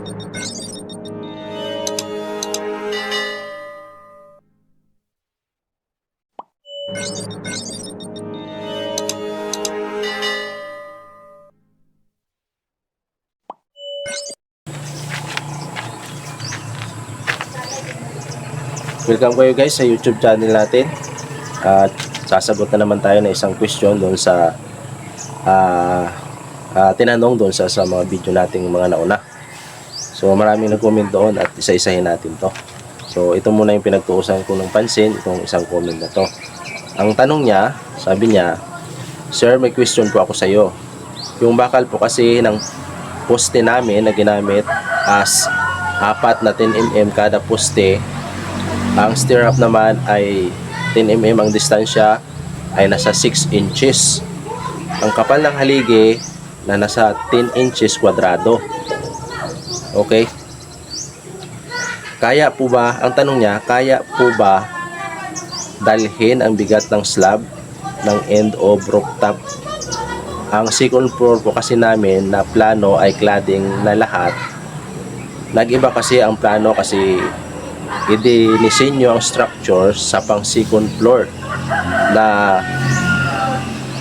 Welcome kayo guys sa YouTube channel natin. At sasagot na naman tayo ng isang question doon sa tinanong doon sa mga video nating mga nauna. So maraming nag-comment doon at isa-isahin natin to. So ito muna yung pinagtuusan ko ng pansin, itong isang comment na to. Ang tanong niya, sabi niya, "Sir, may question po ako sa iyo. Yung bakal po kasi ng poste namin na ginamit as 4 na 10mm kada poste. Ang stirrup naman ay 10mm, ang distansya ay nasa 6 inches. Ang kapal ng haligi na nasa 10 inches kwadrado. Okay? Kaya po ba, ang tanong niya, kaya po ba dalhin ang bigat ng slab ng end of rooftop? Ang second floor po kasi namin na plano ay cladding na lahat. Nag-iba kasi ang plano kasi idinisenyo ang structure sa pang second floor na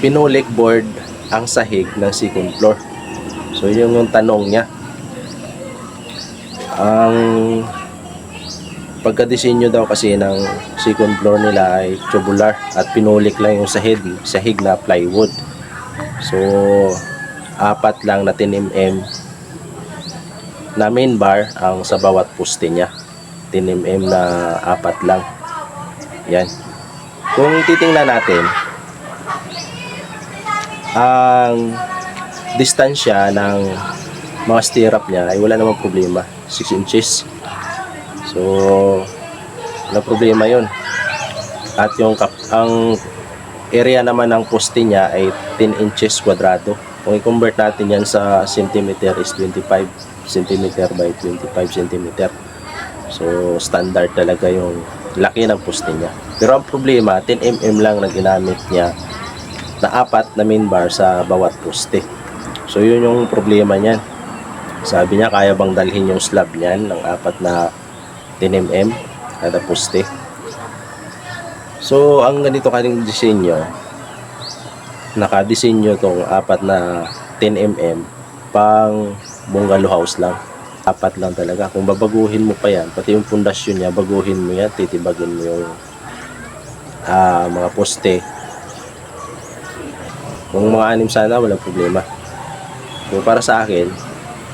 pinulik board ang sahig ng second floor. So yun yung tanong niya. Ang pagkadisenyo daw kasi ng second floor nila ay tubular at pinulik lang yung sahig na plywood. So 4 lang na 10mm na main bar ang sa bawat poste niya. 10mm na 4 lang. Yan. Kung titingnan natin, ang distansya ng mga stirrup niya ay wala namang problema. 6 inches. So, wala problema yun. At ang area naman ng poste niya ay 10 inches kwadrado. Kung i-convert natin yan sa centimeter is 25 cm by 25 cm. So, standard talaga yung laki ng poste niya. Pero ang problema, 10mm lang na ginamit niya na 4 na main bar sa bawat poste. So, yun yung problema niyan. Sabi niya, kaya bang dalhin yung slab niyan ng 4 na 10mm kada poste. So, ang ganito kaning disenyo, nakadesenyo tong 4 na 10mm pang bungalow house lang. 4 lang talaga. Kung babaguhin mo pa yan, pati yung pundasyon niya, baguhin mo yan, titibagin mo yung mga poste. Kung mga 6 sana, walang problema. So, para sa akin,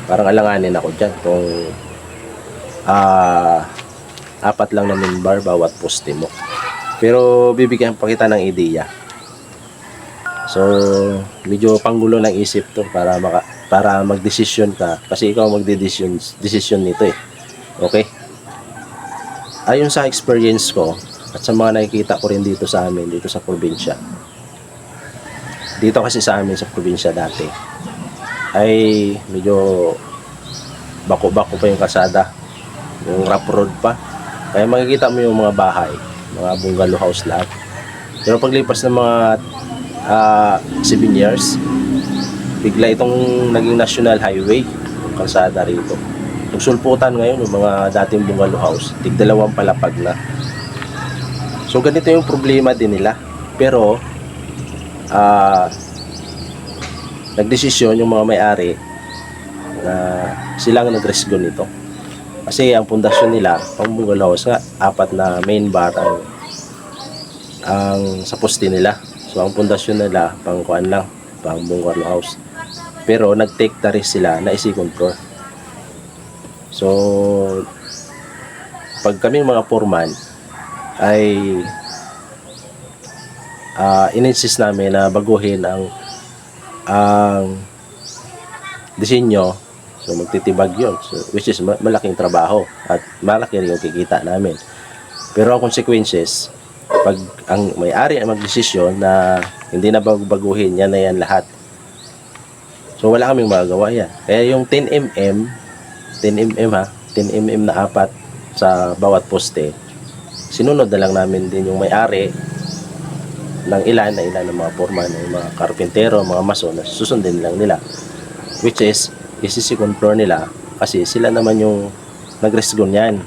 parang alanganin ako dyan. Kung 4 lang na main bar bawat poste mo. Pero bibigyan pa kita ng ideya. So, medyo panggulo ng isip to para magdesisyon ka kasi ikaw magdedesisyon nito eh. Okay? Ayon sa experience ko at sa mga nakikita ko rin dito sa amin, dito sa probinsya. Dito kasi sa amin sa probinsya dati ay medyo bako-bako pa yung kalsada. Yung rough road pa. Kaya makikita mo yung mga bahay, mga bungalow house lahat. Pero paglipas ng mga 7 years, bigla itong naging national highway yung kalsada rito. Yung sulputan ngayon yung mga dating bungalow house, tig-2 palapag na. So ganito yung problema din nila. Pero nagdesisyon yung mga may-ari na silang nagresgo nito. Kasi ang pundasyon nila, pang bungalow house nga, 4 na main bar ang sa poste nila. So ang pundasyon nila pang kuan lang, pang bungalow house. Pero nag-take the risk sila na i-second floor. So pag kami mga foreman ay in-insist namin na baguhin ang disenyo. So magtitibag yun, so, which is malaking trabaho at malaki rin yung kikita namin. Pero ang consequences, pag ang may-ari ay magdesisyon na hindi na baguhin, yan na yan lahat. So wala kaming magagawa yan. Kaya yung 10mm ha, 10mm na 4 sa bawat poste, sinunod na lang namin din yung may-ari ng ilan ng mga foreman, ng mga karpintero, mga mason, susundin lang nila. Which is, isi-second floor nila kasi sila naman yung nagresgo niyan.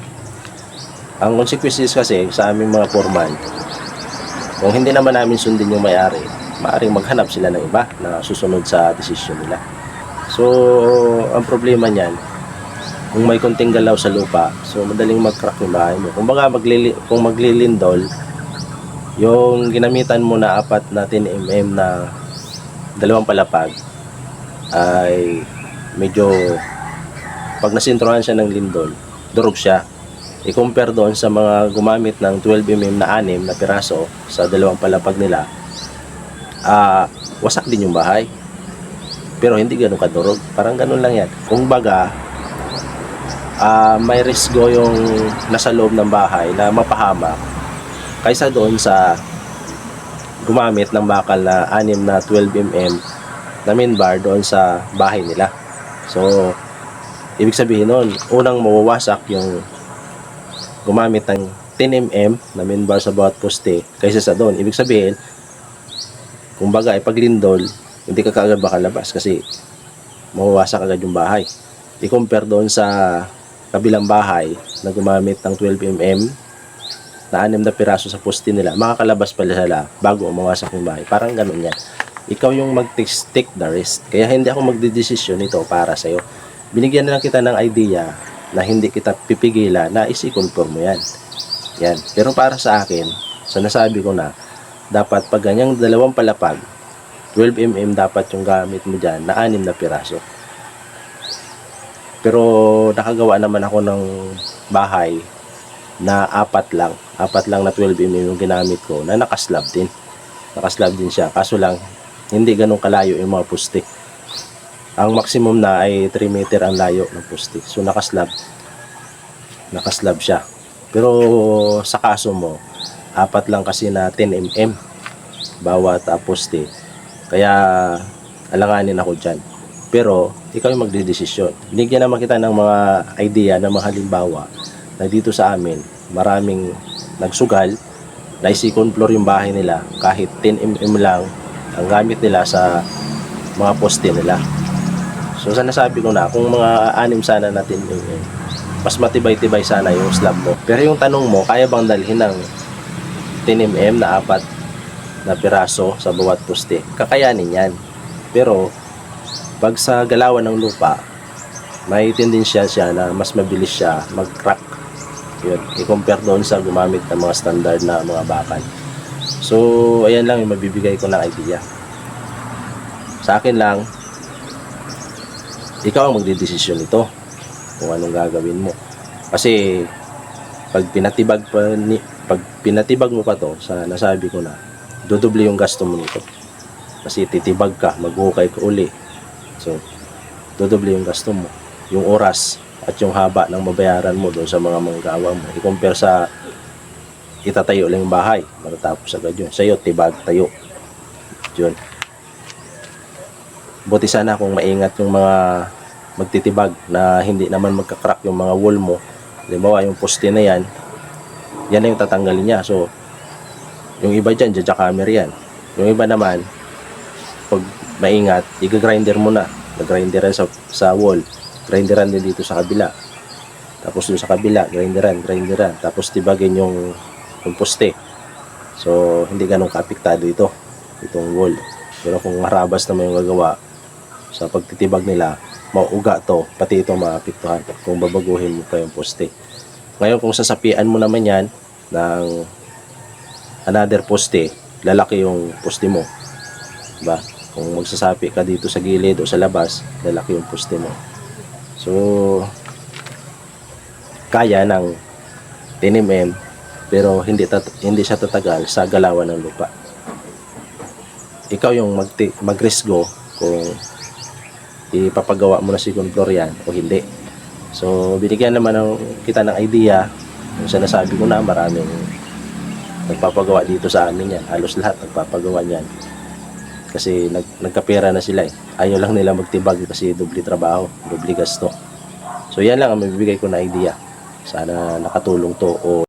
Ang consequences kasi sa aming mga foreman, kung hindi naman namin sundin yung may-ari, maaaring maghanap sila ng iba na susunod sa desisyon nila. So, ang problema niyan, kung may konting galaw sa lupa, so madaling mag-crack yung bahay mo. Kung maglilindol, yung ginamitan mo na 4 na 10mm na dalawang palapag ay medyo pag nasintrohan siya ng lindol, durog siya. I-compare doon sa mga gumamit ng 12mm na 6 na piraso sa dalawang palapag nila, wasak din yung bahay. Pero hindi ganun kadurog. Parang ganun lang yan. Kung baga, may risgo yung nasa loob ng bahay na mapahamak kaysa doon sa gumamit ng bakal na 6 na 12mm na main bar doon sa bahay nila. So, ibig sabihin nun, unang mawawasak yung gumamit ng 10mm na main bar sa bawat poste kaysa sa doon. Ibig sabihin, kung baga ay paglindol, hindi ka kaagad makalabas kasi mawawasak agad yung bahay. I-compare doon sa kabilang bahay na gumamit ng 12mm na 6 na piraso sa poste nila, makakalabas pala sila bago mawasak yung bahay. Parang ganun yan. Ikaw yung mag-take the risk. Kaya hindi ako magdidesisyon ito para sa'yo. Binigyan na lang kita ng idea na hindi kita pipigilan na isi-conform mo yan. Yan. Pero para sa akin, sa nasabi ko na, dapat pag ganyang dalawang palapag, 12mm dapat yung gamit mo dyan na 6 na piraso. Pero nakagawa naman ako ng bahay na 4 lang na 12mm yung ginamit ko na nakaslab din. Nakaslab din siya. Kaso lang, hindi ganun kalayo yung mga poste. Ang maximum na ay 3 meter ang layo ng poste. So nakaslab siya. Pero sa kaso mo, 4 lang kasi na 10mm bawat poste. Kaya alanganin ako dyan. Pero ikaw yung magdedesisyon. Binigyan naman kita ng mga idea, ng mga halimbawa na dito sa amin maraming nagsugal na second floor yung bahay nila kahit 10mm lang ang gamit nila sa mga poste nila. So sana sabi ko na kung mga 6 sana na 10mm, mas matibay-tibay sana yung slab mo. Pero yung tanong mo, kaya bang dalhin ng 10mm na 4 na piraso sa bawat poste? Kakayanin yan. Pero pag sa galawan ng lupa, may tendensya siya na mas mabilis siya mag-crack. Yun, i-compare doon sa gumamit ng mga standard na mga bakal. So, ayan lang yung mabibigay ko ng idea. Sa akin lang, ikaw ang magdidesisyon ito kung anong gagawin mo. Kasi pag pinatibag mo pa to sa nasabi ko na, dodoble yung gasto mo nito. Kasi titibag ka, maghukay ka uli. So, dodoble yung gasto mo. Yung oras at yung haba ng mabayaran mo doon sa mga manggagawa mo. I-compare sa itatayo lang yung bahay. Matatapos agad yun. Sa'yo, tibag, tayo. Yun. Buti sana kung maingat yung mga magtitibag na hindi naman magka-crack yung mga wall mo. Halimbawa, yung poste na yan na yung tatanggalin niya. So, yung iba dyan, jajakammer yan. Yung iba naman, pag maingat, i-grinder mo na. Nag-grinderan sa wall. Grinderan din dito sa kabila. Tapos dun sa kabila, grinderan. Tapos tibagin yung poste. So, hindi ganun kaapektado itong wall. Pero kung marabas naman yung gagawa, sa pagtitibag nila, mauuga to, pati itong maapektuhan kung babaguhin mo pa yung poste. Ngayon, kung sasapian mo naman yan ng another poste, lalaki yung poste mo. Diba? Kung magsasapi ka dito sa gilid o sa labas, lalaki yung poste mo. So, kaya ng 10mm, pero hindi siya tatagal sa galawan ng lupa. Ikaw yung magresgo kung ipapagawa mo na second floor yan o hindi. So, binigyan naman kita ng idea. Yung sinasabi ko na, maraming nagpapagawa dito sa amin yan. Halos lahat nagpapagawa yan. Kasi nagkapera na sila eh. Ayaw lang nila magtibag kasi doble trabaho, doble gasto. So, yan lang ang mabibigay ko na idea. Sana nakatulong to o